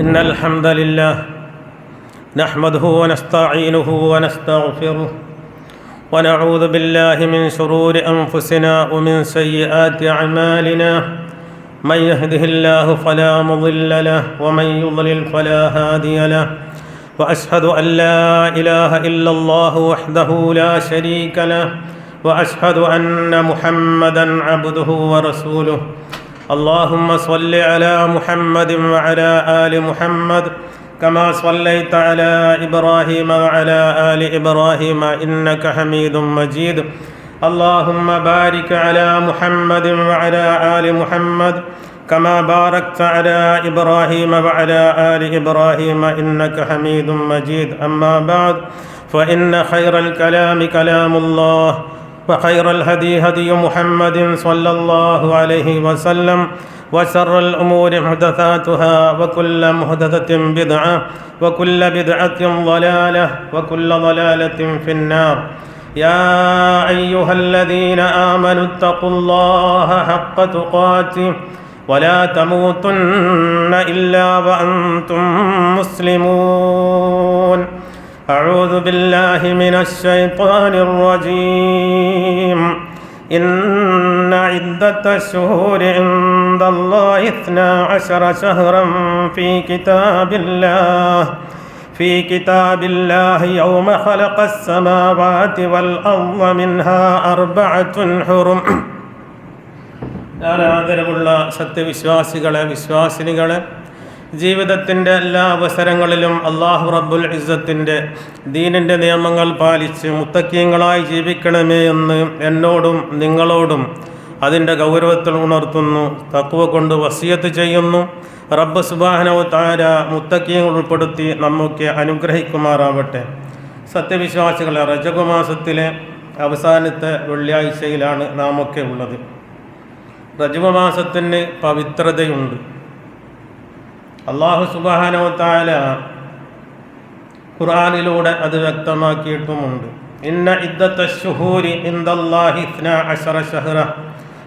إن الحمد لله نحمده ونستعينه ونستغفره ونعوذ بالله من شرور أنفسنا ومن سيئات أعمالنا من يهده الله فلا مضل له ومن يضلل فلا هادي له وأشهد أن لا إله إلا الله وحده لا شريك له وأشهد أن محمدا عبده ورسوله اللهم صل على محمد وعلى آل محمد كما صليت على إبراهيم وعلى آل إبراهيم إنك حميد مجيد اللهم بارك على محمد وعلى آل محمد كما باركت على إبراهيم وعلى آل إبراهيم إنك حميد مجيد أما بعد فإن خير الكلام كلام الله وخير الهدي هدي محمد صلى الله عليه وسلم وشر الأمور محدثاتها وكل محدثة بدعة وكل بدعة ضلالة وكل ضلالة في النار يا أيها الذين آمنوا اتقوا الله حق تقاته ولا تموتن إلا وأنتم مسلمون أعوذ بالله من الشيطان الرجيم إن عدة الشهور عند الله 12 شهرا في كتاب الله يوم خلق السماوات والأرض منها 4 حرم. ആദരവുള്ള സത്യവിശ്വാസികളെ, വിശ്വാസിനികളെ, ജീവിതത്തിൻ്റെ എല്ലാ അവസരങ്ങളിലും അല്ലാഹു റബ്ബുൽ ഇസ്സത്തിൻ്റെ ദീനിൻ്റെ നിയമങ്ങൾ പാലിച്ച് മുത്തക്കീങ്ങളായി ജീവിക്കണമേ എന്ന് എന്നോടും നിങ്ങളോടും അതിൻ്റെ ഗൗരവത്തിൽ ഉണർത്തുന്നു. തഖ്വ കൊണ്ട് വസിയത്ത് ചെയ്യുന്നു. റബ്ബ് സുബ്ഹാനഹു വ തആല മുത്തക്കീങ്ങൾ ഉൾപ്പെടുത്തി നമുക്ക് അനുഗ്രഹിക്കുമാറാവട്ടെ. സത്യവിശ്വാസികളെ, റജബ് മാസത്തിലെ അവസാനത്തെ വെള്ളിയാഴ്ചയിലാണ് നാമൊക്കെ ഉള്ളത്. റജബ് മാസത്തിന് പവിത്രതയുണ്ട്. അല്ലാഹു സുബ്ഹാനഹു വ തആല ഖുർആനിലൂടെ അത് വ്യക്തമാക്കിയിട്ടുമുണ്ട്. ഇന്ന ഇദ്ദത്തശ്ശുഹൂരി ഇൻദല്ലാഹി 12 ശഹ്റ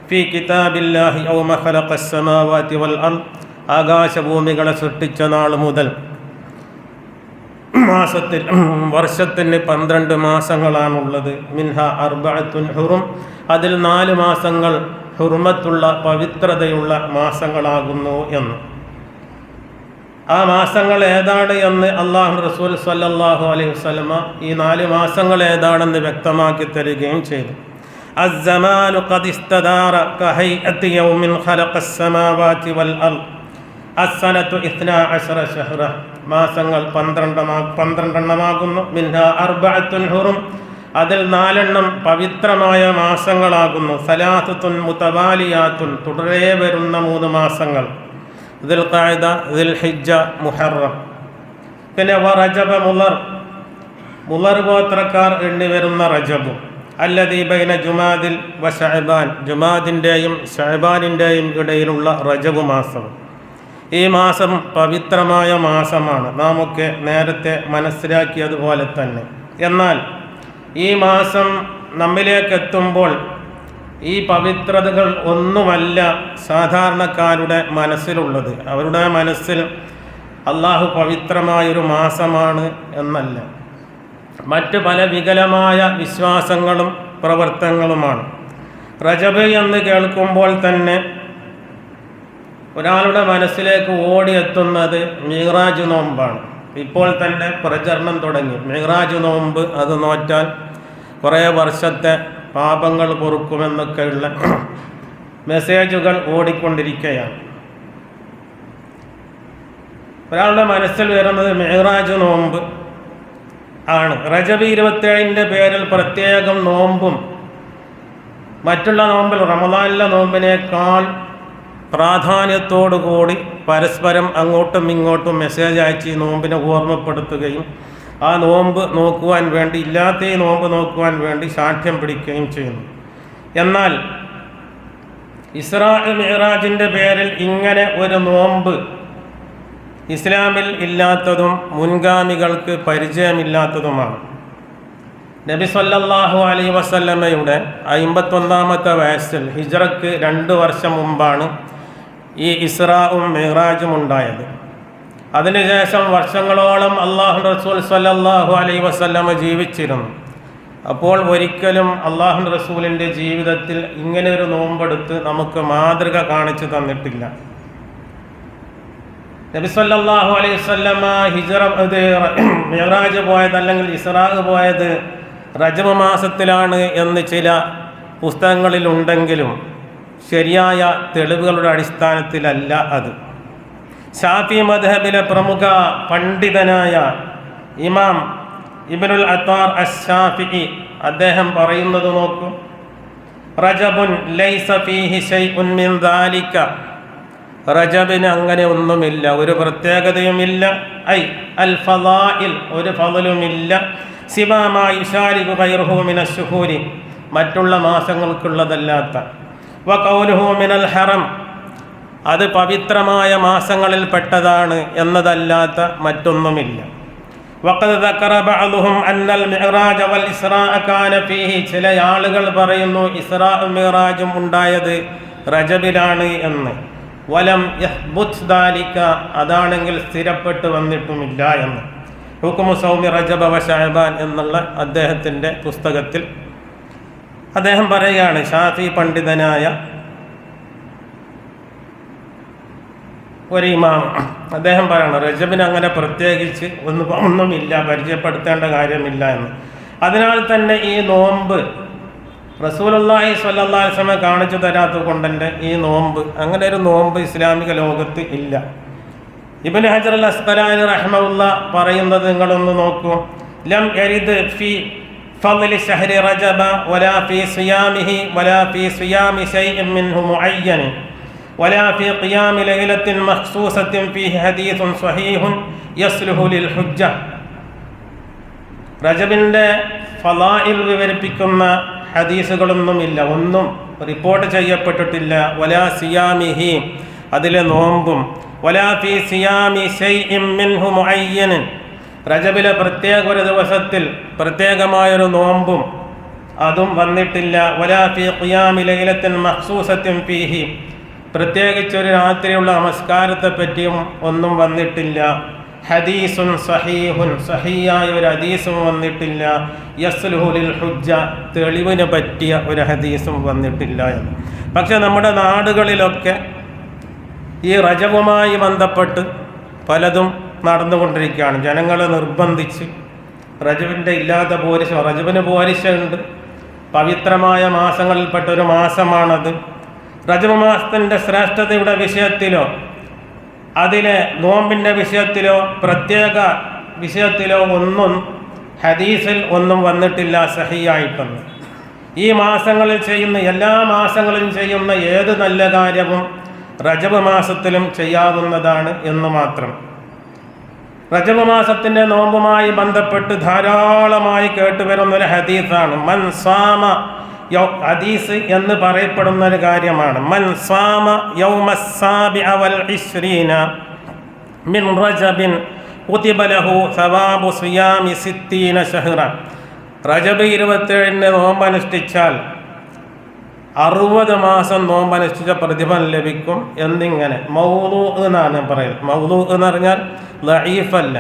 ഫീ കിതാബില്ലാഹി യൗമ ഖലഖസ്സമാവാതി വൽ അർദ്. ആകാശഭൂമികളെ സൃഷ്ടിച്ച നാൾ മുതൽ വർഷത്തിന് 12 മാസങ്ങളാണുള്ളത്. മിൻഹ 4 ഹുറും. അതിൽ 4 മാസങ്ങൾ ഹുർമത്തുള്ള പവിത്രതയുള്ള മാസങ്ങളാകുന്നു എന്ന്. ആ മാസങ്ങൾ ഏതാണ് എന്ന് അല്ലാഹു റസൂൽ സ്വല്ലല്ലാഹു അലൈഹി വസല്ലമ ഈ 4 മാസങ്ങൾ ഏതാണെന്ന് വ്യക്തമാക്കി തരികയും ചെയ്തു. അസ്സമാനു ഖദ് ഇസ്തദാറ കഹൈഅതി യൗമിൻ ഖലഖസ് സമാവാതി വൽ അർദ് അസ്സനതു 12 ശഹ്റ. മാസങ്ങൾ 12 മിൻഹാ 4 ഹുറും. അതിൽ 4 പവിത്രമായ മാസങ്ങളാകുന്നു. സലാസത്തുൻ മുതവാലിയാത്തുൻ, തുടരെ വരുന്ന 3 മാസങ്ങൾ. ദുൽഖഅദ, ദുൽഹിജ്ജ, മുഹറം. പിന്നെ റജബ, മുളർ ഗോത്രക്കാർ എണ്ണി വരുന്ന റജബ്. അല്ലദീ ബൈന ജുമാദിൽ വ ശഅബാൻ, ജുമാദിൻ്റെയും ശഅബാനിൻ്റെയും ഇടയിലുള്ള റജബ് മാസം. ഈ മാസം പവിത്രമായ മാസമാണ്, നാമൊക്കെ നേരത്തെ മനസ്സിലാക്കിയതുപോലെ തന്നെ. എന്നാൽ ഈ മാസം നമ്മിലേക്ക് എത്തുമ്പോൾ ഈ പവിത്രതകൾ ഒന്നുമല്ല സാധാരണക്കാരുടെ മനസ്സിലുള്ളത്. അവരുടെ മനസ്സിൽ അള്ളാഹു പവിത്രമായൊരു മാസമാണ് എന്നല്ല, മറ്റ് പല വികലമായ വിശ്വാസങ്ങളും പ്രവർത്തനങ്ങളുമാണ്. റജബ് എന്ന് കേൾക്കുമ്പോൾ തന്നെ ഒരാളുടെ മനസ്സിലേക്ക് ഓടിയെത്തുന്നത് മിഅ്റാജ് നോമ്പാണ്. ഇപ്പോൾ തന്നെ പ്രചരണം തുടങ്ങി. മിഅ്റാജ് നോമ്പ്, അത് നോറ്റാൽ കുറേ വർഷത്തെ പാപങ്ങൾ പൊറുക്കുമെന്നൊക്കെയുള്ള മെസ്സേജുകൾ ഓടിക്കൊണ്ടിരിക്കുകയാണ്. ഒരാളുടെ മനസ്സിൽ വരുന്നത് മിഅ്റാജ് നോമ്പ് ആണ്. റജബ് 27 പേരിൽ പ്രത്യേകം നോമ്പും മറ്റുള്ള നോമ്പിൽ റമദാനിലെ നോമ്പിനേക്കാൾ പ്രാധാന്യത്തോടുകൂടി പരസ്പരം അങ്ങോട്ടും ഇങ്ങോട്ടും മെസ്സേജ് അയച്ച് ഈ നോമ്പിനെ ഓർമ്മപ്പെടുത്തുകയും ആ നോമ്പ് നോക്കുവാൻ വേണ്ടി, ഇല്ലാത്ത ഈ നോമ്പ് നോക്കുവാൻ വേണ്ടി സാക്ഷ്യം പിടിക്കുകയും ചെയ്യുന്നു. എന്നാൽ ഇസ്രാ മിഅ്റാജിൻ്റെ പേരിൽ ഇങ്ങനെ ഒരു നോമ്പ് ഇസ്ലാമിൽ ഇല്ലാത്തതും മുൻഗാമികൾക്ക് പരിചയമില്ലാത്തതുമാണ്. നബി സല്ലല്ലാഹു അലൈഹി വസല്ലമയുടെ 51-ാമത്തെ വയസ്സിൽ ഹിജ്റക്ക് 2 വർഷം മുമ്പാണ് ഈ ഇസ്രാഉം മിഅ്റാജും ഉണ്ടായത്. അതിനുശേഷം വർഷങ്ങളോളം അല്ലാഹു റസൂൽ സ്വല്ലല്ലാഹു അലൈഹി വസല്ലമ ജീവിച്ചിരുന്നു. അപ്പോൾ ഒരിക്കലും അല്ലാഹു റസൂലിൻ്റെ ജീവിതത്തിൽ ഇങ്ങനെ ഒരു നോമ്പെടുത്ത് നമുക്ക് മാതൃക കാണിച്ചു തന്നിട്ടില്ല. നബി സല്ലല്ലാഹു അലൈഹി വസല്ലമ മിഅ്റാജ് പോയത് അല്ലെങ്കിൽ ഇസ്രാ പോയത് റജബ് മാസത്തിലാണ് എന്ന് ചില പുസ്തകങ്ങളിലുണ്ടെങ്കിലും ശരിയായ തെളിവുകളുടെ അടിസ്ഥാനത്തിലല്ല അത്. ശാഫി മദ്ഹബിലെ പ്രമുഖ പണ്ഡിതനായ ഇമാം ഇബ്നുൽ അത്താർ അശ്ശാഫിഈ അദ്ദേഹം പറയുന്നത് നോക്കൂ, റജബുൻ ലൈസ ഫീഹി ശൈഉൻ മിൻ ദാലിക, റജബിന് അങ്ങനെ ഒന്നുമില്ല, ഒരു പ്രത്യേകതയുമില്ല. ഐ അൽ ഫളാഇൽ, ഒരു ഫളലുമില്ല. സിവാ മാ യുശാരികു ഗൈറുഹു മിനശ് ശുഹൂരി, മറ്റുള്ള മാസങ്ങൾക്കുള്ളതല്ലാത്ത. വ ഖൗലുഹു മിനൽ ഹറം, അത് പവിത്രമായ മാസങ്ങളിൽ പെട്ടതാണ് എന്നതല്ലാത്ത മറ്റൊന്നുമില്ല. വഖദ് ദക്കറ ബഅദുഹും അന്നൽ മിഅ്റാജ വൽ ഇസ്റാഅ കാന ഫീഹി, ചില ആളുകൾ പറയുന്നു ഇസ്റാഉം മിഅ്റാജും ഉണ്ടായത് റജബിലാണ് എന്ന്. വലം യസ്ബുത് ദാലിക, അതാണെങ്കിൽ സ്ഥിരപ്പെട്ടു വന്നിട്ടുമില്ല എന്ന്. ഹുക്മു സൗമി റജബ വ ശഅബാൻ എന്നുള്ള അദ്ദേഹത്തിൻ്റെ പുസ്തകത്തിൽ അദ്ദേഹം പറയുകയാണ്, ഷാഫി പണ്ഡിതനായ ഒരു ഇമാം അദ്ദേഹം പറയണം റജബിന് അങ്ങനെ പ്രത്യേകിച്ച് ഒന്നുമില്ല, പരിചയപ്പെടുത്തേണ്ട കാര്യമില്ല എന്ന്. അതിനാൽ തന്നെ ഈ നോമ്പ് റസൂലുള്ളാഹി സ്വല്ലല്ലാഹു അലൈഹി വസല്ലം കാണിച്ചു തരാത്തത് കൊണ്ട് ഈ നോമ്പ്, അങ്ങനെ ഒരു നോമ്പ് ഇസ്ലാമിക ലോകത്ത് ഇല്ല. ഇബ്നു ഹജർ അൽ അസ്ഖലാനി റഹ്മഹുല്ലാ പറയുന്നത് നിങ്ങളൊന്ന് നോക്കൂ. ലം യരിദ് ഫി ഫളി ശഹ്രി റജബ വലാ ഫി സിയാമിഹി വലാ ഫി സിയാമി ശൈഇൻ മിൻഹു മുഅയ്യൻ വലാ ഫി ഖിയാമി ലൈലത്തിൻ മഖ്സൂസത്തിൻ ഫീഹി ഹദീസുൻ സ്വഹീഹുൻ യസ്ലുഹു ലിൽ ഹുജ്ജ. റജബിൻ്റെ ഫളാഇൽ വിവരിപ്പിക്കുന്ന ഹദീസുകളൊന്നുമില്ല, ഒന്നും റിപ്പോർട്ട് ചെയ്യപ്പെട്ടിട്ടില്ല. വലാ സിയാമിഹി, അതിലെ നോമ്പും. വലാ ഫി സിയാമി ശൈഇൻ മിൻഹു മുഅയ്യൻ, റജബിലെ പ്രത്യേക ഒരു ദിവസത്തിൽ പ്രത്യേകമായൊരു നോമ്പും അതും വന്നിട്ടില്ല. വലാ ഫി ഖിയാമി ലൈലത്തിൻ മഖ്സൂസത്തിൻ ഫീഹി, പ്രത്യേകിച്ചൊരു രാത്രിയുള്ള നമസ്കാരത്തെ പറ്റിയും ഒന്നും വന്നിട്ടില്ല. ഹദീസുൻ സഹീഹുൻ, സഹീയായ ഒരു ഹദീസും വന്നിട്ടില്ല. യസ്ലുഹു ലിൽ ഹുജ്ജ, തെളിവിന് പറ്റിയ ഒരു ഹദീസും വന്നിട്ടില്ല എന്ന്. പക്ഷെ നമ്മുടെ നാടുകളിലൊക്കെ ഈ റജബുമായി ബന്ധപ്പെട്ട് പലതും നടന്നുകൊണ്ടിരിക്കുകയാണ്. ജനങ്ങളെ നിർബന്ധിച്ച് റജബിൻ്റെ ഇല്ലാത്ത പോരിശ, റജബിന് പോരിശയുണ്ട്, പവിത്രമായ മാസങ്ങളിൽപ്പെട്ട ഒരു മാസമാണത്. റജബ് മാസത്തിൻ്റെ ശ്രേഷ്ഠതയുടെ വിഷയത്തിലോ അതിലെ നോമ്പിൻ്റെ വിഷയത്തിലോ പ്രത്യേക വിഷയത്തിലോ ഒന്നും ഹദീസിൽ ഒന്നും വന്നിട്ടില്ല സഹിയായിട്ടൊന്നും. ഈ മാസങ്ങളിൽ ചെയ്യുന്ന എല്ലാ മാസങ്ങളിലും ചെയ്യുന്ന ഏത് നല്ല കാര്യവും റജബ് മാസത്തിലും ചെയ്യാവുന്നതാണ് എന്ന് മാത്രം. റജബ് മാസത്തിൻ്റെ നോമ്പുമായി ബന്ധപ്പെട്ട് ധാരാളമായി കേട്ടുവരുന്നൊരു ഹദീസാണ് മൻ സാമ, ഹദീസ് എന്ന് പറയപ്പെടുന്ന ഒരു കാര്യമാണ്. മൻ സാമ യൗമസ്സാബിഅ വൽ ഇശ്രീന മിൻ റജബിൻ കുതിബ ലഹു സവാബു സിയാമി 60 ശഹ്റ. റജബ് 27 നോമ്പനുഷ്ഠിച്ചാൽ 60 മാസം നോമ്പനുഷ്ഠിച്ച പ്രതിഫലം ലഭിക്കും എന്നിങ്ങനെ. മൗലൂ എന്നാണ് പറയുന്നത്. മൗലൂ എന്ന് പറഞ്ഞാൽ ലഈഫല്ല.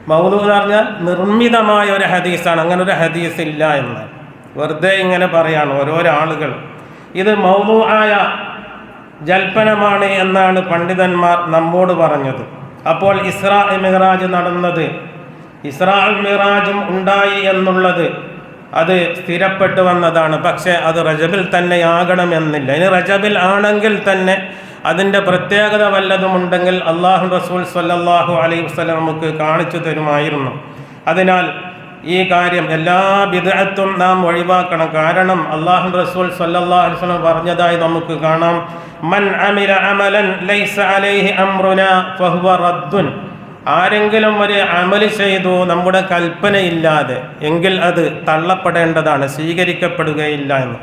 മൗലൂ എന്ന് പറഞ്ഞാൽ നിർമ്മിതമായ ഒരു ഹദീസാണ്. അങ്ങനെ ഒരു ഹദീസ് ഇല്ല എന്ന് വെറുതെ ഇങ്ങനെ പറയാണ് ഓരോരോ ആളുകൾ. ഇത് മൗലൂ ആയ ജൽപ്പനമാണ് എന്നാണ് പണ്ഡിതന്മാർ നമ്മോട് പറഞ്ഞത്. അപ്പോൾ ഇസ്രാ മിഅ്റാജ് നടന്നത്, ഇസ്രാ മിഅ്റാജും ഉണ്ടായി എന്നുള്ളത് അത് സ്ഥിരപ്പെട്ടു വന്നതാണ്. പക്ഷേ അത് റജബിൽ തന്നെ ആകണമെന്നില്ല. ഇനി റജബിൽ ആണെങ്കിൽ തന്നെ അതിൻ്റെ പ്രത്യേകത വല്ലതുമുണ്ടെങ്കിൽ അല്ലാഹു റസൂൽ സ്വല്ലല്ലാഹു അലൈഹി വസല്ലം നമുക്ക് കാണിച്ചു തരുമായിരുന്നു. അതിനാൽ ഈ കാര്യം എല്ലാ ബിദ്അത്തും നാം ഒഴിവാക്കണം. കാരണം അല്ലാഹു റസൂൽ സ്വല്ലല്ലാഹു അലൈഹി വസല്ലം പറഞ്ഞതായി നമുക്ക് കാണാം, മൻ അമില അമലൻ ലൈസ അലൈഹി അംറുനാ ഫഹുവ റദ്ദുൻ. ആരെങ്കിലും ഒരു അമൽ ചെയ്തു നമ്മുടെ കൽപ്പനയില്ലാതെ എങ്കിൽ അത് തള്ളപ്പെടേണ്ടതാണ്, സ്വീകരിക്കപ്പെടുകയില്ല എന്ന്.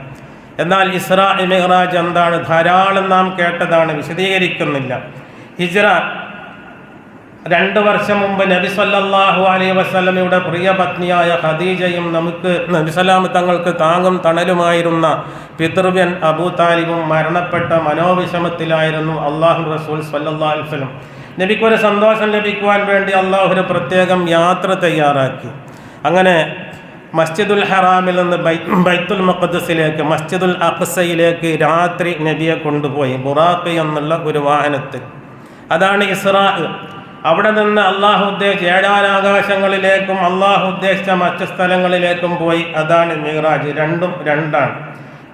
എന്നാൽ ഇസ്രാ മിഅ്റാജ് എന്താണ്? ധാരാളം നാം കേട്ടതാണ്, വിശദീകരിക്കുന്നില്ല. ഹിജ്റ 2 വർഷം മുമ്പ് നബി സല്ലല്ലാഹു അലൈഹി വസല്ലമയുടെ പ്രിയ പത്നിയായ ഖദീജയും നമുക്ക് നബി സല്ലല്ലാഹു തങ്ങൾക്ക് താങ്ങും തണലുമായിരുന്ന പിതൃവ്യൻ അബൂ താലിബും മരണപ്പെട്ട മനോവിഷമത്തിലായിരുന്നു അള്ളാഹു റസൂൽ സ്വല്ലല്ലാഹു അലൈഹി വസല്ലം. നബിക്കൊരു സന്തോഷം ലഭിക്കുവാൻ വേണ്ടി അള്ളാഹു ഒരു പ്രത്യേകം യാത്ര തയ്യാറാക്കി. അങ്ങനെ മസ്ജിദുൽ ഹറാമിൽ നിന്ന് ബൈത്തുൽ മുഖദ്ദസിലേക്ക്, മസ്ജിദുൽ അഖ്സയിലേക്ക് രാത്രി നബിയെ കൊണ്ടുപോയി ബുറാഖ് എന്നുള്ള ഒരു വാഹനത്തിൽ. അതാണ് ഇസ്രാ. അവിടെ നിന്ന് അള്ളാഹു ഉദ്ദേശിച്ച ഏഴാനാകാശങ്ങളിലേക്കും അള്ളാഹു ഉദ്ദേശിച്ച മറ്റു സ്ഥലങ്ങളിലേക്കും പോയി. അതാണ് മിഅ്റാജ്. രണ്ടും രണ്ടാണ്.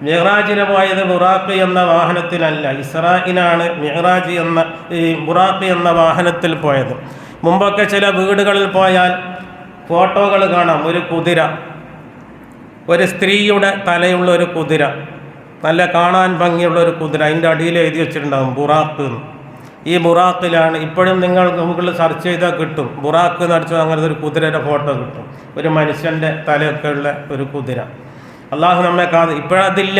മിഅ്റാജിന് പോയത് ബുറാഖ് എന്ന വാഹനത്തിലല്ല, ഇസ്രായിനാണ് മിഅ്റാജ് എന്ന ഈ ബുറാഖ് എന്ന വാഹനത്തിൽ പോയത്. മുമ്പൊക്കെ ചില വീടുകളിൽ പോയാൽ ഫോട്ടോകൾ കാണാം. ഒരു കുതിര, ഒരു സ്ത്രീയുടെ തലയുള്ള ഒരു കുതിര, നല്ല കാണാൻ ഭംഗിയുള്ള ഒരു കുതിര, അതിൻ്റെ അടിയിൽ എഴുതി വെച്ചിട്ടുണ്ടാകും ബുറാഖ് എന്ന്. ഈ ബുറാഖിലാണ് ഇപ്പോഴും നിങ്ങൾ ഗൂഗിളിൽ സെർച്ച് ചെയ്താൽ കിട്ടും. ബുറാഖ് എന്ന് അടിച്ചാൽ അങ്ങനത്തെ ഒരു കുതിരയുടെ ഫോട്ടോ കിട്ടും. ഒരു മനുഷ്യൻ്റെ തലയൊക്കെ ഉള്ള ഒരു കുതിര. അള്ളാഹു നമ്മെ ഇപ്പോഴതില്ല.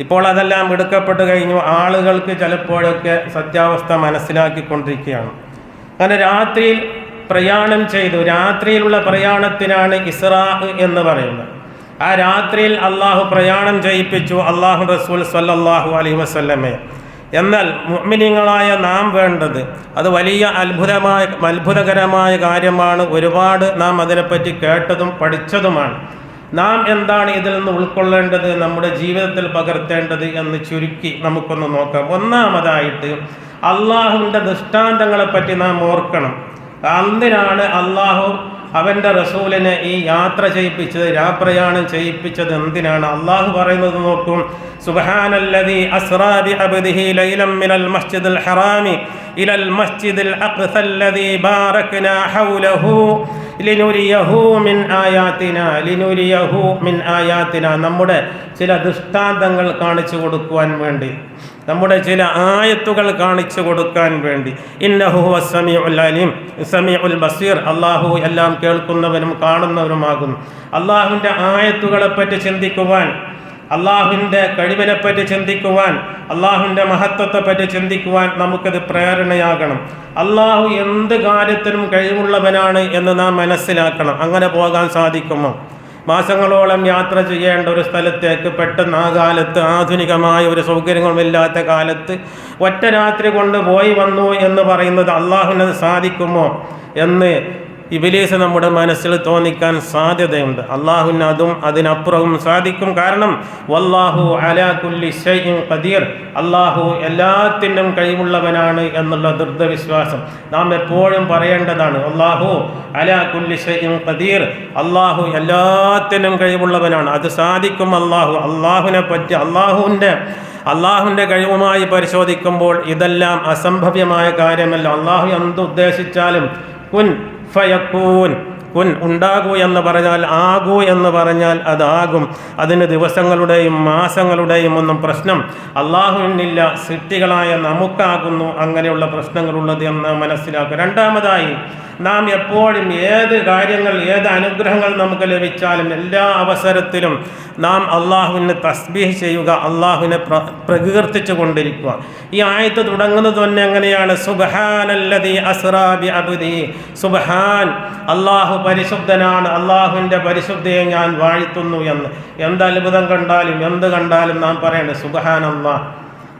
ഇപ്പോൾ അതെല്ലാം എടുക്കപ്പെട്ട് കഴിഞ്ഞു. ആളുകൾക്ക് ചിലപ്പോഴൊക്കെ സത്യാവസ്ഥ മനസ്സിലാക്കിക്കൊണ്ടിരിക്കുകയാണ്. അങ്ങനെ രാത്രിയിൽ പ്രയാണം ചെയ്തു. രാത്രിയിലുള്ള പ്രയാണത്തിനാണ് ഇസ്രാ എന്ന് പറയുന്നത്. ആ രാത്രിയിൽ അള്ളാഹു പ്രയാണം ചെയ്യിപ്പിച്ചു അള്ളാഹു റസൂൽ സ്വല്ലല്ലാഹു അലൈഹി വസല്ലമയെ. എന്നാൽ മുഅ്മിനീങ്ങളായ നാം വേണ്ടത് അത് വലിയ അത്ഭുതകരമായ കാര്യമാണ്. ഒരുപാട് നാം അതിനെപ്പറ്റി കേട്ടതും പഠിച്ചതുമാണ്. നാം എന്താണ് ഇതിൽ നിന്ന് ഉൾക്കൊള്ളേണ്ടത്, നമ്മുടെ ജീവിതത്തിൽ പകർത്തേണ്ടത് എന്ന് ചുരുക്കി നമുക്കൊന്ന് നോക്കാം. ഒന്നാമതായിട്ട് അള്ളാഹുവിൻ്റെ ദൃഷ്ടാന്തങ്ങളെപ്പറ്റി നാം ഓർക്കണം. എന്തിനാണ് അള്ളാഹു അവൻ്റെ റസൂലിനെ ഈ യാത്ര ചെയ്യിപ്പിച്ചത്, രാപ്രയാണം ചെയ്യിപ്പിച്ചത് എന്തിനാണ്? അള്ളാഹു പറയുന്നത് നോക്കും. സുബ്ഹാനല്ലദീ അസ്റാ ബിഅബ്ദിഹി ലൈലൻ മിനൽ മസ്ജിദിൽ ഹറാമി ഇലൽ മസ്ജിദിൽ അഖ്സല്ലദീ ബാറക്നാ ഹൗലഹു ലിനുരിയഹു മിൻ ആയാതിനാ നമ്മുടെ ചില ദൃഷ്ടാന്തങ്ങൾ കാണിച്ചു കൊടുക്കുവാൻ വേണ്ടി, നമ്മുടെ ചില ആയത്തുകൾ കാണിച്ചു കൊടുക്കാൻ വേണ്ടി. ഇന്നഹു ഹുവസ് സമീഉൽ അലീം സമീഉൽ ബസീർ. അള്ളാഹു എല്ലാം കേൾക്കുന്നവനും കാണുന്നവനുമാകുന്നു. അള്ളാഹുവിൻ്റെ ആയത്തുകളെപ്പറ്റി ചിന്തിക്കുവാൻ, അള്ളാഹുവിൻ്റെ കഴിവിനെപ്പറ്റി ചിന്തിക്കുവാൻ, അള്ളാഹുവിൻ്റെ മഹത്വത്തെപ്പറ്റി ചിന്തിക്കുവാൻ നമുക്കത് പ്രേരണയാകണം. അള്ളാഹു എന്ത് കാര്യത്തിനും കഴിവുള്ളവനാണ് എന്ന് നാം മനസ്സിലാക്കണം. അങ്ങനെ പോകാൻ സാധിക്കുമോ? മാസങ്ങളോളം യാത്ര ചെയ്യേണ്ട ഒരു സ്ഥലത്തേക്ക് പെട്ടെന്ന് ആ കാലത്ത് ആധുനികമായ ഒരു സൗകര്യങ്ങളുമില്ലാത്ത കാലത്ത് ഒറ്റ രാത്രി കൊണ്ട് പോയി വന്നു എന്ന് പറയുന്നത് അള്ളാഹുവിനത് സാധിക്കുമോ എന്ന് ഇബ്ലീസ് നമ്മുടെ മനസ്സിൽ തോന്നിക്കാൻ സാധ്യതയുണ്ട്. അള്ളാഹുവിന് അതും അതിനപ്പുറവും സാധിക്കും. കാരണം വല്ലാഹു അലാ കുല്ലി ഷൈഇൻ ഖദീർ, അള്ളാഹു എല്ലാത്തിനും കഴിവുള്ളവനാണ് എന്നുള്ള ദൃഢവിശ്വാസം നാം എപ്പോഴും പറയേണ്ടതാണ്. അല്ലാഹു അലാ കുല്ലി ഷൈഇൻ ഖദീർ, അള്ളാഹു എല്ലാത്തിനും കഴിവുള്ളവനാണ്. അത് സാധിക്കും. അള്ളാഹുവിനെ പറ്റി അള്ളാഹുവിൻ്റെ കഴിവുമായി പരിശോധിക്കുമ്പോൾ ഇതെല്ലാം അസംഭവ്യമായ കാര്യമല്ല. അള്ളാഹു എന്തുദ്ദേശിച്ചാലും കുൻ ഫയക്കൂൻ, കുൻ ഉണ്ടാകൂ എന്ന് പറഞ്ഞാൽ ആകൂ എന്ന് പറഞ്ഞാൽ അതാകും. അതിന് ദിവസങ്ങളുടെയും മാസങ്ങളുടെയും ഒന്നും പ്രശ്നം അള്ളാഹുവിനില്ല. സൃഷ്ടികളായ നമുക്കാകുന്നു അങ്ങനെയുള്ള പ്രശ്നങ്ങളുള്ളത് എന്ന് മനസ്സിലാക്കുക. രണ്ടാമതായി നാം എപ്പോഴും ഏത് കാര്യങ്ങൾ, ഏത് അനുഗ്രഹങ്ങൾ നമുക്ക് ലഭിച്ചാലും എല്ലാ അവസരത്തിലും നാം അള്ളാഹുവിനെ തസ്ബീഹ് ചെയ്യുക, അള്ളാഹുവിനെ പ്രകീർത്തിച്ചു കൊണ്ടിരിക്കുക. ഈ ആയത്ത് തുടങ്ങുന്നത് തന്നെ എങ്ങനെയാണ്? സുബ്ഹാനല്ലദീ അസ്റാ ബിഅബ്ദിഹി. സുബ്ഹാൻ, അള്ളാഹു പരിശുദ്ധനാണ്, അള്ളാഹുവിൻ്റെ പരിശുദ്ധിയെ ഞാൻ വാഴ്ത്തുന്നു എന്ന്. എന്ത് അത്ഭുതം കണ്ടാലും എന്ത് കണ്ടാലും നാം പറയണം സുബ്ഹാനല്ലാഹ്.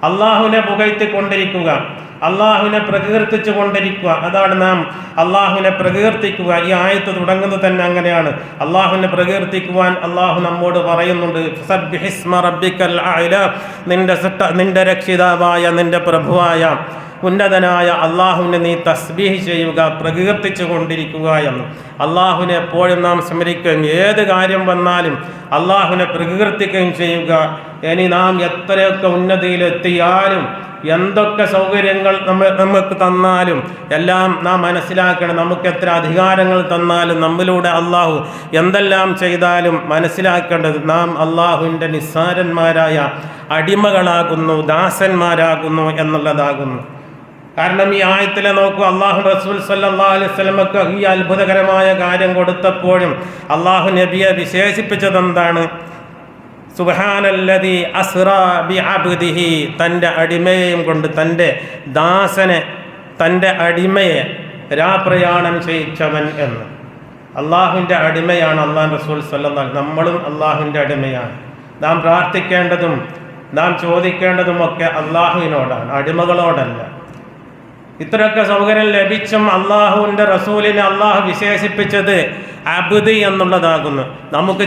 അള്ളാഹുവിനെ പുകഴ്ത്തിക്കൊണ്ടിരിക്കുക, അള്ളാഹുവിനെ പ്രകീർത്തിച്ചു കൊണ്ടിരിക്കുക. അതാണ് നാം അള്ളാഹുവിനെ പ്രകീർത്തിക്കുക. ഈ ആയത്ത് തുടങ്ങുന്നത് തന്നെ അങ്ങനെയാണ്. അള്ളാഹുവിനെ പ്രകീർത്തിക്കുവാൻ അള്ളാഹു നമ്മോട് പറയുന്നുണ്ട്. സബ്ബിഹിസ്മ റബ്ബിക്കൽ അഅ്ലാ, നിന്റെ രക്ഷിതാവായ നിന്റെ പ്രഭുവായ ഉന്നതനായ അള്ളാഹുവിനെ നീ തസ്ബീഹ് ചെയ്യുക, പ്രകീർത്തിച്ചു കൊണ്ടിരിക്കുക എന്ന്. അള്ളാഹുവിനെ എപ്പോഴും നാം സ്മരിക്കുകയും ഏത് കാര്യം വന്നാലും അള്ളാഹുവിനെ പ്രകീർത്തിക്കുകയും ചെയ്യുക. ഇനി നാം എത്രയൊക്കെ ഉന്നതിയിലെത്തിയാലും എന്തൊക്കെ സൗകര്യങ്ങൾ നമുക്ക് തന്നാലും എല്ലാം നാം മനസ്സിലാക്കണം. നമുക്ക് എത്ര അധികാരങ്ങൾ തന്നാലും നമ്മിലൂടെ അള്ളാഹു എന്തെല്ലാം ചെയ്താലും മനസ്സിലാക്കേണ്ടത് നാം അള്ളാഹുവിൻ്റെ നിസ്സാരന്മാരായ അടിമകളാകുന്നു, ദാസന്മാരാകുന്നു എന്നുള്ളതാകുന്നു. കാരണം ഈ ആയത്തിലെ നോക്കൂ, അള്ളാഹു റസൂൽ സല്ലല്ലാഹു അലൈഹി വസല്ലമക്ക് ഈ അത്ഭുതകരമായ കാര്യം കൊടുത്തപ്പോഴും അള്ളാഹു നബിയെ വിശേഷിപ്പിച്ചത് എന്താണ്? സുബ്ഹാനല്ലദീ അസ്റാ ബിഅബ്ദിഹി, തൻ്റെ അടിമയെയും കൊണ്ട്, തൻ്റെ ദാസനെ, തൻ്റെ അടിമയെ രാപ്രയാണം ചെയ്യിച്ചവൻ എന്ന്. അള്ളാഹുവിൻ്റെ അടിമയാണ് അള്ളാഹു റസൂൽ സല്ലല്ലാഹു അലൈഹി വസല്ലം. നമ്മളും അള്ളാഹുവിൻ്റെ അടിമയാണ്. നാം പ്രാർത്ഥിക്കേണ്ടതും നാം ചോദിക്കേണ്ടതുമൊക്കെ അള്ളാഹുവിനോടാണ്, അടിമകളോടല്ല. ഇത്രയൊക്കെ സൗകര്യം ലഭിച്ചും അള്ളാഹുവിൻ്റെ റസൂലിനെ അള്ളാഹു വിശേഷിപ്പിച്ചത് അബ്ദ് എന്നുള്ളതാകുന്നു. നമുക്ക്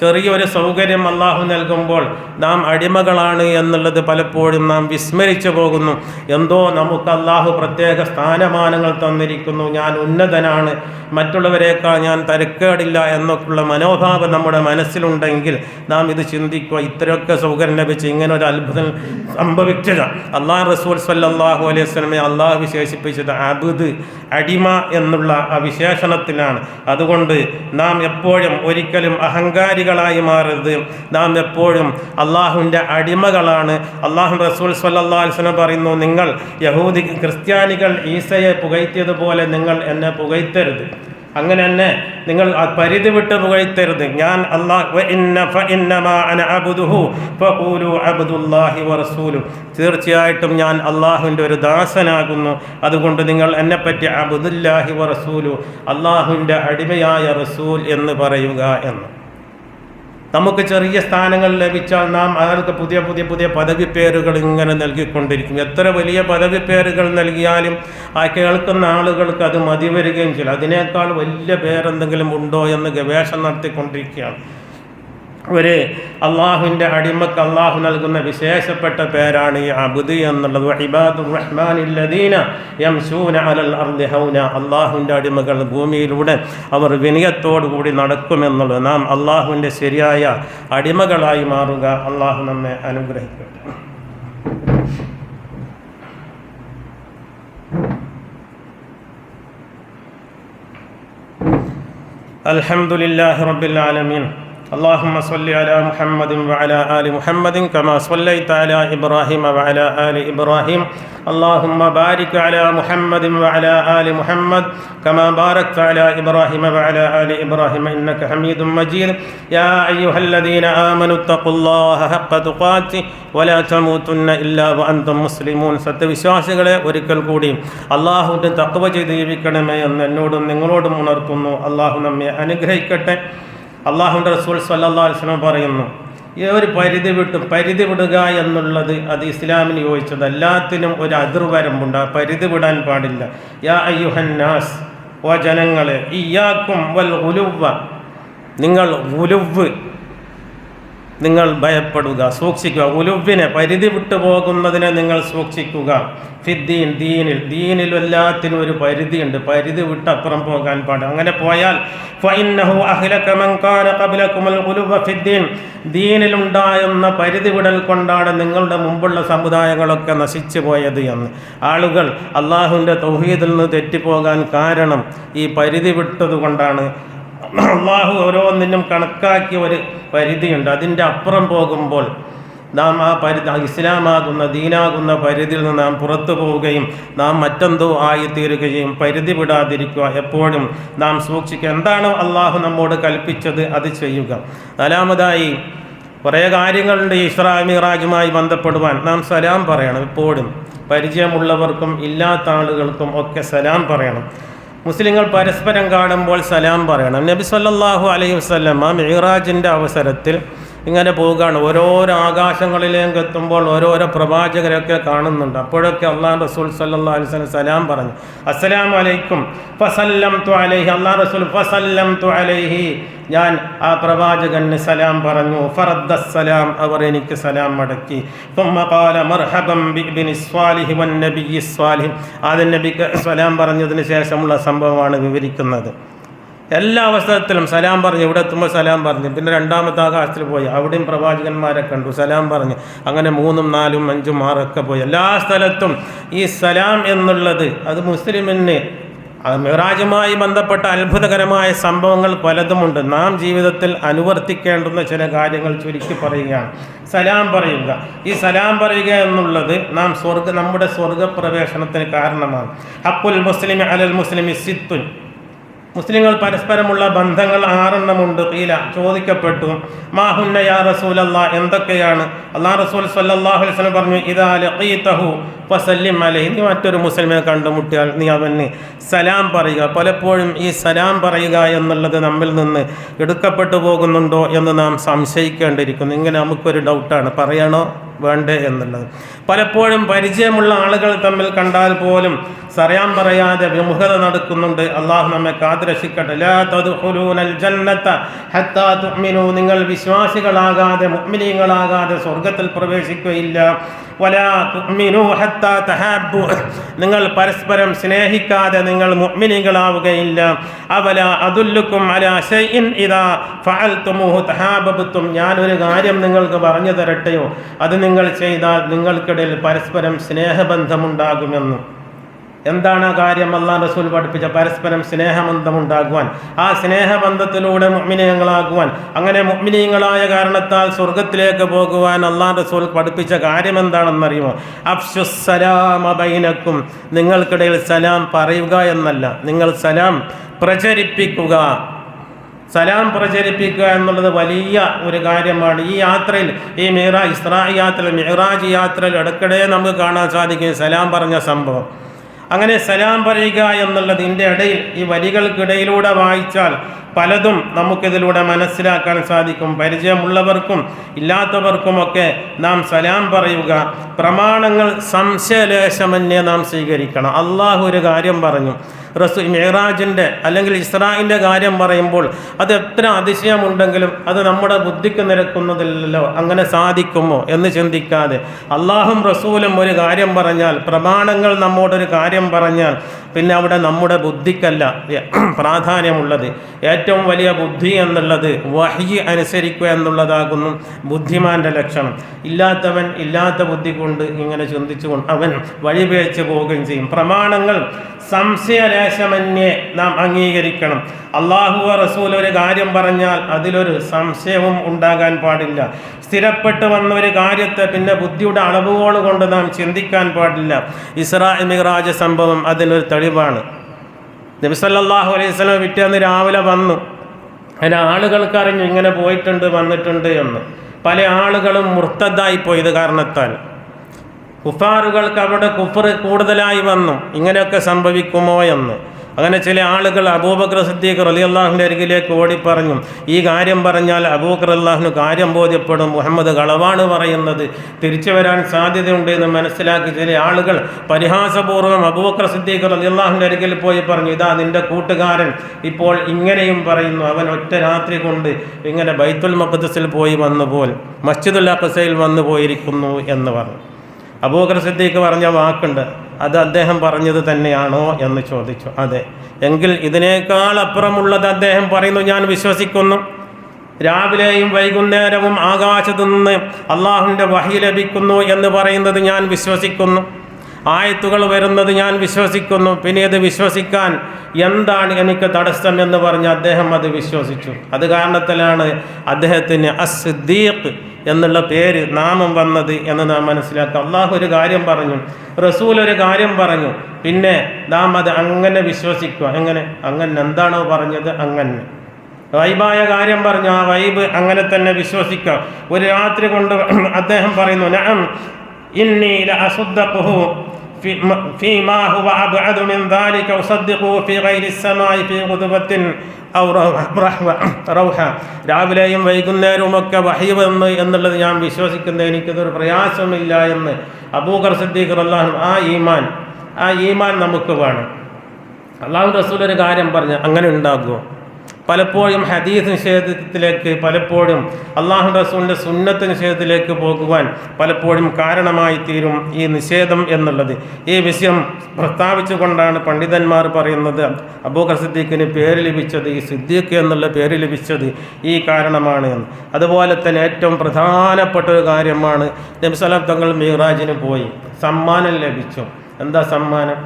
ചെറിയൊരു സൗകര്യം അള്ളാഹു നൽകുമ്പോൾ നാം അടിമകളാണ് എന്നുള്ളത് പലപ്പോഴും നാം വിസ്മരിച്ചു പോകുന്നു. എന്തോ നമുക്ക് അള്ളാഹു പ്രത്യേക സ്ഥാനമാനങ്ങൾ തന്നിരിക്കുന്നു, ഞാൻ ഉന്നതനാണ്, മറ്റുള്ളവരെക്കാൾ ഞാൻ തരക്കേടില്ല എന്നൊക്കെയുള്ള മനോഭാവം നമ്മുടെ മനസ്സിലുണ്ടെങ്കിൽ നാം ഇത് ചിന്തിക്കുക. ഇത്രയൊക്കെ സൗകര്യം ലഭിച്ച് ഇങ്ങനെ ഒരു അത്ഭുതം സംഭവിക്കുക അള്ളാഹു റസൂൽ സല്ലല്ലാഹു അലൈഹി വസല്ലമയെ അള്ളാഹു വിശേഷിപ്പിച്ചത് അബ്ദ്, അടിമ എന്നുള്ള ആ വിശേഷണത്തിലാണ്. അതുകൊണ്ട് നാം എപ്പോഴും ഒരിക്കലും അഹങ്കാരികളായി മാറരുത്. നാം എപ്പോഴും അള്ളാഹുവിൻ്റെ അടിമകളാണ്. അള്ളാഹു റസൂൽ സല്ലല്ലാഹു അലൈഹി വസല്ലം പറയുന്നു, നിങ്ങൾ ക്രിസ്ത്യാനികൾ ഈസയെ പുകഴ്ത്തിയതുപോലെ നിങ്ങൾ എന്നെ പുകഴ്ത്തരുത്. അങ്ങനെ തന്നെ നിങ്ങൾ പരിധി വിട്ട് പുകഴ്ത്തരുത്. ഞാൻ തീർച്ചയായിട്ടും ഞാൻ അള്ളാഹുവിൻ്റെ ഒരു ദാസനാകുന്നു. അതുകൊണ്ട് നിങ്ങൾ എന്നെപ്പറ്റി അബ്ദുല്ലാഹി വ റസൂലു, അള്ളാഹുവിൻ്റെ അടിമയായ റസൂൽ എന്ന് പറയുക എന്ന്. നമുക്ക് ചെറിയ സ്ഥാനങ്ങൾ ലഭിച്ചാൽ നാം അവർക്ക് പുതിയ പദവി പേരുകൾ ഇങ്ങനെ നൽകിക്കൊണ്ടിരിക്കും. എത്ര വലിയ പദവി പേരുകൾ നൽകിയാലും ആ കേൾക്കുന്ന ആളുകൾക്ക് അത് മതി വരികയും ചെയ്യും. അതിനേക്കാൾ വലിയ പേരെന്തെങ്കിലും ഉണ്ടോ എന്ന് ഗവേഷണം നടത്തിക്കൊണ്ടിരിക്കുകയാണ്. ഒരു അള്ളാഹുവിൻ്റെ അടിമക്ക് അള്ളാഹു നൽകുന്ന വിശേഷപ്പെട്ട പേരാണ് ഈ അബ്ദ് എന്നുള്ളത്. ഇബാദുർ റഹ്മാനില്ലദീന യംശൂന അലൽ അർളി ഹൗന, അള്ളാഹുവിൻ്റെ അടിമകൾ ഭൂമിയിലൂടെ അവർ വിനയത്തോടുകൂടി നടക്കുമെന്നുള്ളത്. നാം അള്ളാഹുവിൻ്റെ ശരിയായ അടിമകളായി മാറുക. അള്ളാഹു നമ്മെ അനുഗ്രഹിക്കട്ടെ. അൽഹംദുലില്ലാഹി റബ്ബിൽ ആലമീൻ. اللهم صل على محمد وعلى آل محمد كما صليت على إبراهيم وعلى آل إبراهيم. اللهم بارك على محمد وعلى آل محمد كما باركت على إبراهيم وعلى آل إبراهيم إنك حميد مجيد. يا أيها الذين آمنوا اتقوا الله حق تقاته ولا تموتن إلا وأنتم مسلمون. സത്യവിശ്വാസികളെ ഒരിക്കൽ കൂടി അള്ളാഹുവിൻ്റെ തഖ്വ ചെയ്ത് ജീവിക്കണമേ എന്ന് എന്നോടും നിങ്ങളോടും ഉണർത്തുന്നു. അള്ളാഹു നമ്മെ അനുഗ്രഹിക്കട്ടെ. അള്ളാഹുവിൻ്റെ റസൂൽ സല്ലല്ലാഹു അലൈഹി വസല്ലം പറയുന്നു, ഈ ഒരു പരിധി വിടുക എന്നുള്ളത് അത് ഇസ്ലാമിന് യോജിച്ചത്. എല്ലാത്തിനും ഒരു അതിർവരമ്പുണ്ട്, പരിധി വിടാൻ പാടില്ല. യാ അയ്യുഹന്നാസ്, ഓ ജനങ്ങളെ, ഇയ്യാക്കും വൽ ഗുലുവ്വ, നിങ്ങൾ ഭയപ്പെടുക, സൂക്ഷിക്കുക. ഉലുവിനെ, പരിധി വിട്ടു പോകുന്നതിനെ നിങ്ങൾ സൂക്ഷിക്കുക. ഫിദ്ദീൻ, ദീനിൽ എല്ലാത്തിനും ഒരു പരിധിയുണ്ട്, പരിധി വിട്ടപ്പുറം പോകാൻ പാടില്ല. അങ്ങനെ പോയാൽ ഫഇന്നഹു അഹ്ലക മൻ കാന ഖബ്ലകുമുൽ ഗുലുവ ഫിദ്ദീൻ, ദീനിലുണ്ടായിരുന്ന പരിധി വിടൽ കൊണ്ടാണ് നിങ്ങളുടെ മുമ്പുള്ള സമുദായങ്ങളൊക്കെ നശിച്ചു പോയത് എന്ന്. ആളുകൾ അള്ളാഹുവിൻ്റെ തൗഹീദിൽ നിന്ന് തെറ്റിപ്പോകാൻ കാരണം ഈ പരിധി വിട്ടത് കൊണ്ടാണ്. അള്ളാഹു ഓരോന്നിനും കണക്കാക്കിയ ഒരു പരിധിയുണ്ട്. അതിൻ്റെ അപ്പുറം പോകുമ്പോൾ നാം ആ ഇസ്ലാമാകുന്ന ദീനാകുന്ന പരിധിയിൽ നിന്ന് നാം പുറത്തു പോവുകയും നാം മറ്റെന്തോ ആയിത്തീരുകയും. പരിധി വിടാതിരിക്കുക, എപ്പോഴും നാം സൂക്ഷിക്കുക. എന്താണ് അള്ളാഹു നമ്മോട് കൽപ്പിച്ചത് അത് ചെയ്യുക. നാലാമതായി കുറേ കാര്യങ്ങളുണ്ട്. ഇസ്രാ മിറാജുമായി ബന്ധപ്പെടുവാൻ നാം സലാം പറയണം. എപ്പോഴും പരിചയമുള്ളവർക്കും ഇല്ലാത്ത ആളുകൾക്കും ഒക്കെ സലാം പറയണം. മുസ്ലിങ്ങൾ പരസ്പരം കാണുമ്പോൾ സലാം പറയണം. നബി സല്ലല്ലാഹു അലൈഹി വസല്ലം ആ മിഅ്റാജിൻ്റെ അവസരത്തിൽ ഇങ്ങനെ പോവുകയാണ്. ഓരോരോ ആകാശങ്ങളിലേക്ക് എത്തുമ്പോൾ ഓരോരോ പ്രവാചകരൊക്കെ കാണുന്നുണ്ട്. അപ്പോഴൊക്കെ അള്ളാഹു റസൂൽ സല്ലല്ലാഹു അലൈഹി വസല്ലം സലാം പറഞ്ഞു, അസ്സലാമു അലൈക്കും ഫസല്ലംതു അലൈഹി. അള്ളാഹു റസൂൽ ഫസല്ലംതു അലൈഹി, ഞാൻ ആ പ്രവാചകന് സലാം പറഞ്ഞു. ഫറദ്ദസ്സലാം, അവർ എനിക്ക് സലാം മടക്കി. തുമ്മ ഖാല മർഹബൻ ബിഇബ്നി സ്വാലിഹി വന്നബിയ്യി സ്വാലിഹ്. ആദ്യം നബിക്ക് സലാം പറഞ്ഞതിന് ശേഷമുള്ള സംഭവമാണ് വിവരിക്കുന്നത്. എല്ലാ അവസരത്തിലും സലാം പറഞ്ഞു. ഇവിടെ എത്തുമ്പോൾ സലാം പറഞ്ഞു. പിന്നെ രണ്ടാമത്തെ ആകാശത്തിൽ പോയി, അവിടെയും പ്രവാചകന്മാരെ കണ്ടു, സലാം പറഞ്ഞു. അങ്ങനെ 3, 4, 5, 6 പോയി. എല്ലാ സ്ഥലത്തും ഈ സലാം എന്നുള്ളത് അത് മുസ്ലിമിന് മിറാജുമായി ബന്ധപ്പെട്ട അത്ഭുതകരമായ സംഭവങ്ങൾ പലതുമുണ്ട്. നാം ജീവിതത്തിൽ അനുവർത്തിക്കേണ്ടുന്ന ചില കാര്യങ്ങൾ ചുരുക്കി പറയുകയാണ്. സലാം പറയുക. ഈ സലാം പറയുക എന്നുള്ളത് നമ്മുടെ സ്വർഗപ്രവേശനത്തിന് കാരണമാണ്. ഹഖുൽ മുസ്ലിമി അലൽ മുസ്ലിമി സിത്തുൻ, മുസ്ലിങ്ങൾ പരസ്പരമുള്ള ബന്ധങ്ങൾ 6 ഖീല ചോദിക്കപ്പെട്ടു. മാഹുന്ന യാ റസൂലല്ലാഹ്, എന്തൊക്കെയാണ്? അല്ലാഹു റസൂൽ സ്വല്ലല്ലാഹു അലൈഹി വസല്ലം പറഞ്ഞു, ഇദാ ലഖീതഹു ഫസല്ലിം അലൈഹി, നീ മറ്റൊരു മുസ്ലിമിനെ കണ്ടുമുട്ടിയാൽ നീ അവന് സലാം പറയുക. പലപ്പോഴും ഈ സലാം പറയുക എന്നുള്ളത് നമ്മിൽ നിന്ന് എടുക്കപ്പെട്ടു പോകുന്നുണ്ടോ എന്ന് നാം സംശയിക്കേണ്ടിയിരിക്കുന്നു. ഇങ്ങനെ നമുക്കൊരു ഡൗട്ടാണ്, പറയണോ വേണ്ടേ എന്നുള്ളത്. പലപ്പോഴും പരിചയമുള്ള ആളുകൾ തമ്മിൽ കണ്ടാൽ പോലും സലാം പറയാതെ വിമുഖത നടക്കുന്നുണ്ട്. അള്ളാഹു നമ്മെ കാത്തുരക്ഷിക്കട്ടെ. ലാ തദ്ഖുലൂനൽ ജന്നത ഹത്താ തുഅ്മിനൂ, നിങ്ങൾ വിശ്വാസികളാകാതെ മുഅ്മിനീങ്ങളാകാതെ സ്വർഗ്ഗത്തിൽ പ്രവേശിക്കുകയില്ല. വലാ തുഅ്മിനൂ ഹത്താ തഹാബ്ബു, നിങ്ങൾ പരസ്പരം സ്നേഹിക്കാതെ നിങ്ങൾ മുഅ്മിനീങ്ങളാവുകയില്ല. അവലാ അദുല്ലുക്കും അലാ ശൈഇൻ ഇദാ ഫഅൽതുമൂഹു തഹാബബ്തും, ഞാനൊരു കാര്യം നിങ്ങൾക്ക് പറഞ്ഞു തരട്ടെയോ, അത് നിങ്ങൾ ചെയ്താൽ നിങ്ങൾക്കിടയിൽ പരസ്പരം സ്നേഹബന്ധമുണ്ടാകുമെന്ന്. എന്താണ് ആ കാര്യം? അല്ലാഹു റസൂൽ പഠിപ്പിച്ച പരസ്പരം സ്നേഹബന്ധമുണ്ടാകുവാൻ, ആ സ്നേഹബന്ധത്തിലൂടെ മുഅ്മിനീങ്ങളാകുവാൻ, അങ്ങനെ മുഅ്മിനീങ്ങളായ കാരണത്താൽ സ്വർഗത്തിലേക്ക് പോകുവാൻ അല്ലാഹു റസൂൽ പഠിപ്പിച്ച കാര്യം എന്താണെന്നറിയുമോ? അഫ്ശുസ് സലാമ ബൈനക്കും, നിങ്ങൾക്കിടയിൽ സലാം പറയുക എന്നല്ല, നിങ്ങൾ സലാം പ്രചരിപ്പിക്കുക. സലാം പ്രചരിപ്പിക്കുക എന്നുള്ളത് വലിയ ഒരു കാര്യമാണ്. ഈ യാത്രയിൽ, ഈ ഇസ്രാ യാത്രയിൽ, മിഅ്റാജ് യാത്രയിൽ ഇടയ്ക്കിടെ നമുക്ക് കാണാൻ സാധിക്കും സലാം പറഞ്ഞ സംഭവം. അങ്ങനെ സലാം പറയുക എന്നുള്ളത് ഇതിൻ്റെ ഇടയിൽ, ഈ വരികൾക്കിടയിലൂടെ വായിച്ചാൽ പലതും നമുക്കിതിലൂടെ മനസ്സിലാക്കാൻ സാധിക്കും. പരിചയമുള്ളവർക്കും ഇല്ലാത്തവർക്കുമൊക്കെ നാം സലാം പറയുക. പ്രമാണങ്ങൾ സംശയലേശമന്യേ നാം സ്വീകരിക്കണം. അള്ളാഹു ഒരു കാര്യം പറഞ്ഞു, മിഅ്റാജിൻ്റെ അല്ലെങ്കിൽ ഇസ്രായിൻ്റെ കാര്യം പറയുമ്പോൾ അത് എത്ര അതിശയമുണ്ടെങ്കിലും അത് നമ്മുടെ ബുദ്ധിക്ക് നിരക്കുന്നതില്ലല്ലോ. അങ്ങനെ സാധിക്കുമോ എന്ന് ചിന്തിക്കാതെ അള്ളാഹും റസൂലും ഒരു കാര്യം പറഞ്ഞാൽ, പ്രമാണങ്ങൾ നമ്മോടൊരു കാര്യം പറഞ്ഞാൽ, പിന്നെ അവിടെ നമ്മുടെ ബുദ്ധിക്കല്ല പ്രാധാന്യമുള്ളത്. ഏറ്റവും വലിയ ബുദ്ധി എന്നുള്ളത് വഹ്യ് അനുസരിക്കുക എന്നുള്ളതാകുന്നു ബുദ്ധിമാൻ്റെ ലക്ഷണം. ഇല്ലാത്തവൻ ഇല്ലാത്ത ബുദ്ധി കൊണ്ട് ഇങ്ങനെ ചിന്തിച്ചുകൊണ്ട് അവൻ വഴിപിഴച്ചു പോവുകയും ചെയ്യും. പ്രമാണങ്ങൾ സംശയലേശമന്യേ നാം അംഗീകരിക്കണം. അള്ളാഹു റസൂൽ ഒരു കാര്യം പറഞ്ഞാൽ അതിലൊരു സംശയവും ഉണ്ടാകാൻ പാടില്ല. സ്ഥിരപ്പെട്ട് വന്ന ഒരു കാര്യത്തെ പിന്നെ ബുദ്ധിയുടെ അളവുകോൾ കൊണ്ട് നാം ചിന്തിക്കാൻ പാടില്ല. ഇസ്രാ മിഅ്റാജ് സംഭവം അതിനൊരു തെളിവാണ്. നബി സല്ലല്ലാഹു അലൈഹി വസല്ലം പിറ്റേന്ന് രാവിലെ വന്നു. അതിന് ആളുകൾക്ക് അറിഞ്ഞു ഇങ്ങനെ പോയിട്ടുണ്ട് വന്നിട്ടുണ്ട് എന്ന്. പല ആളുകളും മുർത്തദ്ദായി പോയത് കാരണത്താൽ കുഫാറുകൾക്ക് അവരുടെ കുഫർ കൂടുതലായി വന്നു. ഇങ്ങനെയൊക്കെ സംഭവിക്കുമോ എന്ന്. അങ്ങനെ ചില ആളുകൾ അബൂബക്കർ സിദ്ദീഖ് റളിയല്ലാഹുവിൻ്റെ അരികിലേക്ക് ഓടിപ്പറഞ്ഞു, ഈ കാര്യം പറഞ്ഞാൽ അബൂബക്കർ റളിയല്ലാഹുവിന് കാര്യം ബോധ്യപ്പെടും, മുഹമ്മദ് കളവാണ് പറയുന്നത്, തിരിച്ചു വരാൻ സാധ്യതയുണ്ട് എന്ന് മനസ്സിലാക്കി ചില ആളുകൾ പരിഹാസപൂർവ്വം അബൂബക്കർ സിദ്ദീഖ് റളിയല്ലാഹുവിൻ്റെ അരികിൽ പോയി പറഞ്ഞു, ഇതാ നിൻ്റെ കൂട്ടുകാരൻ ഇപ്പോൾ ഇങ്ങനെയും പറയുന്നു, അവൻ ഒറ്റ രാത്രി കൊണ്ട് ഇങ്ങനെ ബൈത്തുൽ മഖ്ദിസിൽ പോയി വന്നു പോൽ മസ്ജിദുൽ അഖ്സയിൽ വന്നു പോയിരിക്കുന്നു എന്ന് പറഞ്ഞു. അബൂബക്കർ സിദ്ദീഖ് പറഞ്ഞ വാക്കുണ്ട്, അത് അദ്ദേഹം പറഞ്ഞത് തന്നെയാണോ എന്ന് ചോദിച്ചു. അതെ. എങ്കിൽ ഇതിനേക്കാൾ അപ്പുറമുള്ളത് അദ്ദേഹം പറയുന്നു, ഞാൻ വിശ്വസിക്കുന്നു. രാവിലെയും വൈകുന്നേരവും ആകാശത്തു നിന്ന് അള്ളാഹുവിൻ്റെ വഹി ലഭിക്കുന്നു എന്ന് പറയുന്നത് ഞാൻ വിശ്വസിക്കുന്നു. ആയത്തുകൾ വരുന്നത് ഞാൻ വിശ്വസിക്കുന്നു. പിന്നെ ഇത് വിശ്വസിക്കാൻ എന്താണ് എനിക്ക് തടസ്സം എന്ന് പറഞ്ഞ് അദ്ദേഹം അത് വിശ്വസിച്ചു. അത് കാരണത്തിലാണ് അദ്ദേഹത്തിന് അസ്-സിദ്ദീഖ് എന്നുള്ള പേര് നാമം വന്നത് എന്ന് നാം മനസ്സിലാക്കുക. അള്ളാഹു ഒരു കാര്യം പറഞ്ഞു, റസൂൽ ഒരു കാര്യം പറഞ്ഞു, പിന്നെ നാം അത് അങ്ങനെ വിശ്വസിക്കുക. അങ്ങനെ എന്താണോ പറഞ്ഞത് അങ്ങനെ. വൈബായ കാര്യം പറഞ്ഞു, ആ വൈബ് അങ്ങനെ തന്നെ വിശ്വസിക്കുക. ഒരു രാത്രി കൊണ്ട് അദ്ദേഹം പറയുന്നു, നഅം ഇന്നി ലഅസുദ്ദഖുഹു ഫീമാ ഹുവ അബ്അദു മിൻ ദാലിക ഉസദ്ദിഖുഹു ഫീ ഗൈരി السماء ഫീ ഖുതുബത്തിൻ ഔ റൗഹ. രാവിലെയും വൈകുന്നേരവുമൊക്കെ വഹി വന്നു എന്നുള്ളത് ഞാൻ വിശ്വസിക്കുന്നത്, എനിക്കതൊരു പ്രയാസമില്ല എന്ന് അബൂബക്കർ സിദ്ദീഖ് റളിയല്ലാഹു അൻഹു. ആ ഈമാൻ നമുക്ക് വേണം. അല്ലാഹു റസൂൽ ഒരു കാര്യം പറഞ്ഞു, അങ്ങനെ ഉണ്ടാകുമോ? പലപ്പോഴും ഹദീസ് നിഷേധത്തിലേക്ക്, പലപ്പോഴും അള്ളാഹു റസൂലിൻ്റെ സുന്നത്ത് നിഷേധത്തിലേക്ക് പോകുവാൻ പലപ്പോഴും കാരണമായി തീരും ഈ നിഷേധം എന്നുള്ളത്. ഈ വിഷയം പ്രസ്താവിച്ചുകൊണ്ടാണ് പണ്ഡിതന്മാർ പറയുന്നത് അബൂബക്കർ സിദ്ദീഖിന് പേര് ലഭിച്ചത്, ഈ സിദ്ദീഖ് എന്നുള്ള പേര് ലഭിച്ചത് ഈ കാരണമാണ് എന്ന്. അതുപോലെ തന്നെ ഏറ്റവും പ്രധാനപ്പെട്ട ഒരു കാര്യമാണ്, നബി സല്ലല്ലാഹു തങ്ങൾ മിഅ്റാജിന് പോയി, സമ്മാനം ലഭിച്ചു. എന്താ സമ്മാനം?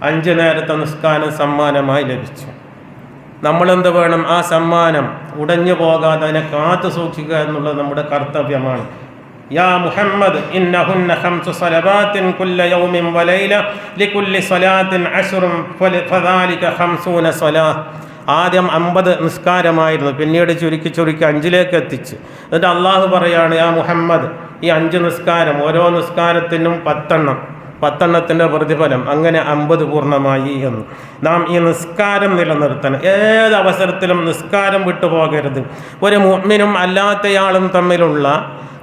5 നേരത്തെ നിസ്കാരം സമ്മാനമായി ലഭിച്ചു. നമ്മളെന്ത് വേണം? ആ സമ്മാനം ഉടഞ്ഞു പോകാതെ അതിനെ കാത്തു സൂക്ഷിക്കുക എന്നുള്ളത് നമ്മുടെ കർത്തവ്യമാണ്. യാ മുഹമ്മദ് ഇന്നഹുന്ന 5 സ്വലവാത്തിൻ കുല്ല യൗമിൻ വലൈല ലികുല്ലി സ്വലാത്തിൻ 10 ഫദാലിക 50 സ്വലാത്ത്. ആദ്യം 50 നിസ്കാരമായിരുന്നു, പിന്നീട് ചുരുക്കി 5 എത്തിച്ച്. എന്നിട്ട് അള്ളാഹു പറയാണ്, യാ മുഹമ്മദ്, ഈ 5 നിസ്കാരം, ഓരോ നിസ്കാരത്തിനും 10 പ്രതിഫലം, അങ്ങനെ 50 പൂർണ്ണമായി എന്ന്. നാം ഈ നിസ്കാരം നിലനിർത്തണം. ഏത് അവസരത്തിലും നിസ്കാരം വിട്ടുപോകരുത്. ഒരു മുഅ്മിനും അല്ലാത്തയാളും തമ്മിലുള്ള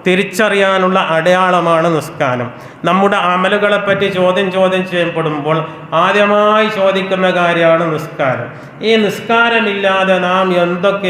തിരിച്ചറിയാനുള്ള അടയാളമാണ് നിസ്കാരം. നമ്മുടെ അമലുകളെപ്പറ്റി ചോദ്യം ചെയ്യപ്പെടുമ്പോൾ ആദ്യമായി ചോദിക്കുന്ന കാര്യമാണ് നിസ്കാരം. ഈ നിസ്കാരമില്ലാതെ നാം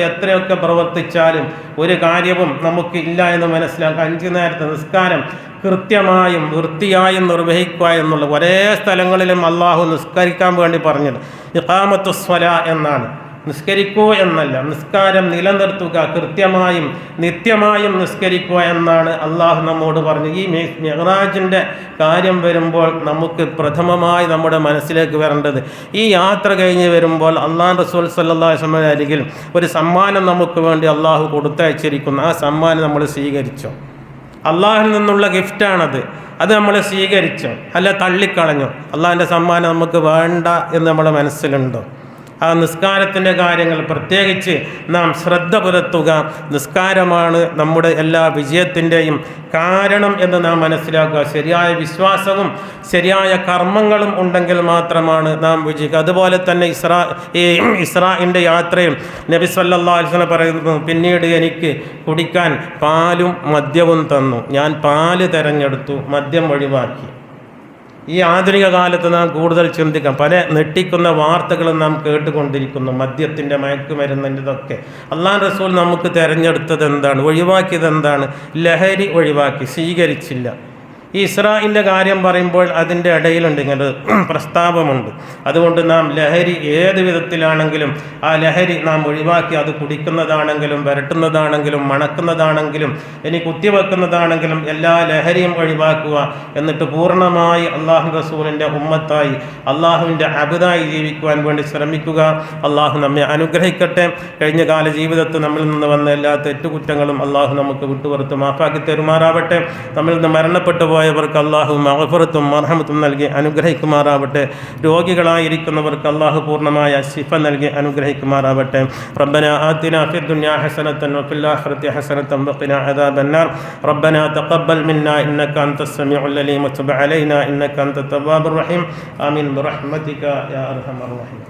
എത്രയൊക്കെ പ്രവർത്തിച്ചാലും ഒരു കാര്യവും നമുക്ക് ഇല്ല എന്ന് മനസ്സിലാക്കുക. 5 നേരത്തെ നിസ്കാരം കൃത്യമായും വൃത്തിയായും നിർവഹിക്കുക എന്നുള്ള ഒരേ സ്ഥലങ്ങളിലും അള്ളാഹു നിസ്കരിക്കാൻ വേണ്ടി പറഞ്ഞത് ഇഖാമത്തുസ്സലാ എന്നാണ്. നിസ്കരിക്കൂ എന്നല്ല, നിസ്കാരം നിലനിർത്തുക, കൃത്യമായും നിത്യമായും നിസ്കരിക്കുക എന്നാണ് അള്ളാഹു നമ്മോട് പറഞ്ഞു. ഈ മിഅ്റാജിൻ്റെ കാര്യം വരുമ്പോൾ നമുക്ക് പ്രഥമമായി നമ്മുടെ മനസ്സിലേക്ക് വരേണ്ടത്, ഈ യാത്ര കഴിഞ്ഞ് വരുമ്പോൾ അള്ളാഹു റസൂൽ സല്ലല്ലാഹു അലൈഹി വസല്ലം അരികിൽ ഒരു സമ്മാനം നമുക്ക് വേണ്ടി അള്ളാഹു കൊടുത്തയച്ചിരിക്കുന്നു. ആ സമ്മാനം നമ്മൾ സ്വീകരിച്ചോ? അള്ളാഹിൽ നിന്നുള്ള ഗിഫ്റ്റാണത്. അത് നമ്മൾ സ്വീകരിച്ചോ? അല്ല തള്ളിക്കളഞ്ഞോ? അള്ളാഹിൻ്റെ സമ്മാനം നമുക്ക് വേണ്ട എന്ന് നമ്മുടെ മനസ്സിലുണ്ടോ? ആ നിസ്കാരത്തിൻ്റെ കാര്യങ്ങൾ പ്രത്യേകിച്ച് നാം ശ്രദ്ധ പുലർത്തുക. നിസ്കാരമാണ് നമ്മുടെ എല്ലാ വിജയത്തിൻ്റെയും കാരണം എന്ന് നാം മനസ്സിലാക്കുക. ശരിയായ വിശ്വാസവും ശരിയായ കർമ്മങ്ങളും ഉണ്ടെങ്കിൽ മാത്രമാണ് നാം വിജയിക്കുക. അതുപോലെ തന്നെ ഇസ്രാഇൻ്റെ യാത്രയും നബി സല്ലല്ലാഹു അലൈഹി വസല്ലം പറയുന്നു, പിന്നീട് എനിക്ക് കുടിക്കാൻ പാലും മദ്യവും തന്നു. ഞാൻ പാല് തിരഞ്ഞെടുത്തു, മദ്യം ഒഴിവാക്കി. ഈ ആധുനിക കാലത്ത് നാം കൂടുതൽ ചിന്തിക്കാം. പല ഞെട്ടിക്കുന്ന വാർത്തകളും നാം കേട്ടുകൊണ്ടിരിക്കുന്നു. മദ്യത്തിൻ്റെ, മയക്കുമരുന്നിൻ്റെതൊക്കെ. അള്ളാഹു റസൂൽ നമുക്ക് തിരഞ്ഞെടുത്തത് എന്താണ്? ഒഴിവാക്കിയത് എന്താണ്? ലഹരി ഒഴിവാക്കി, സ്വീകരിച്ചില്ല. ഈ ഇസ്രാഇൻ്റെ കാര്യം പറയുമ്പോൾ അതിൻ്റെ ഇടയിലുണ്ട് ഇങ്ങനെ പ്രസ്താവമുണ്ട്. അതുകൊണ്ട് നാം ലഹരി ഏത് വിധത്തിലാണെങ്കിലും ആ ലഹരി നാം ഒഴിവാക്കി, അത് കുടിക്കുന്നതാണെങ്കിലും വരട്ടുന്നതാണെങ്കിലും മണക്കുന്നതാണെങ്കിലും ഇനി കുത്തിവെക്കുന്നതാണെങ്കിലും എല്ലാ ലഹരിയും ഒഴിവാക്കുക. എന്നിട്ട് പൂർണ്ണമായി അള്ളാഹു റസൂലിൻ്റെ ഉമ്മത്തായി, അള്ളാഹുവിൻ്റെ അബ്ദായി ജീവിക്കുവാൻ വേണ്ടി ശ്രമിക്കുക. അള്ളാഹു നമ്മെ അനുഗ്രഹിക്കട്ടെ. കഴിഞ്ഞ കാല ജീവിതത്തിൽ നമ്മളിൽ നിന്ന് വന്ന എല്ലാ തെറ്റുകുറ്റങ്ങളും അള്ളാഹു നമുക്ക് വിട്ടുപുറത്ത് മാഫാക്കി തരുമാറാവട്ടെ. നമ്മളിൽ നിന്ന് മരണപ്പെട്ടു പോയവർക്ക് അള്ളാഹു മഗ്ഫിറത്തും മർഹമത്തും നൽകി അനുഗ്രഹിക്കുമാറാവട്ടെ. രോഗികളായിരിക്കുന്നവർക്ക് അള്ളാഹു പൂർണ്ണമായ ശിഫ നൽകി അനുഗ്രഹിക്കുമാറാവട്ടെ. റബ്ബനാ ആതിനാ ഫിദ് ദുനിയാ ഹസനതൻ വഫിൽ ആഖിറതി ഹസനതൻ വഖിനാ അദാബന്നാർ. റബ്ബനാ തഖബ്ബൽ മിന്നാ ഇന്നക അൻതസ് സമീഉൽ അലീം വതുബ് അലൈനാ ഇന്നക അൻതത് തവ്വാബുർ റഹീം. ആമീൻ ബിറഹ്മതിക യാ അർഹമർ റഹീം.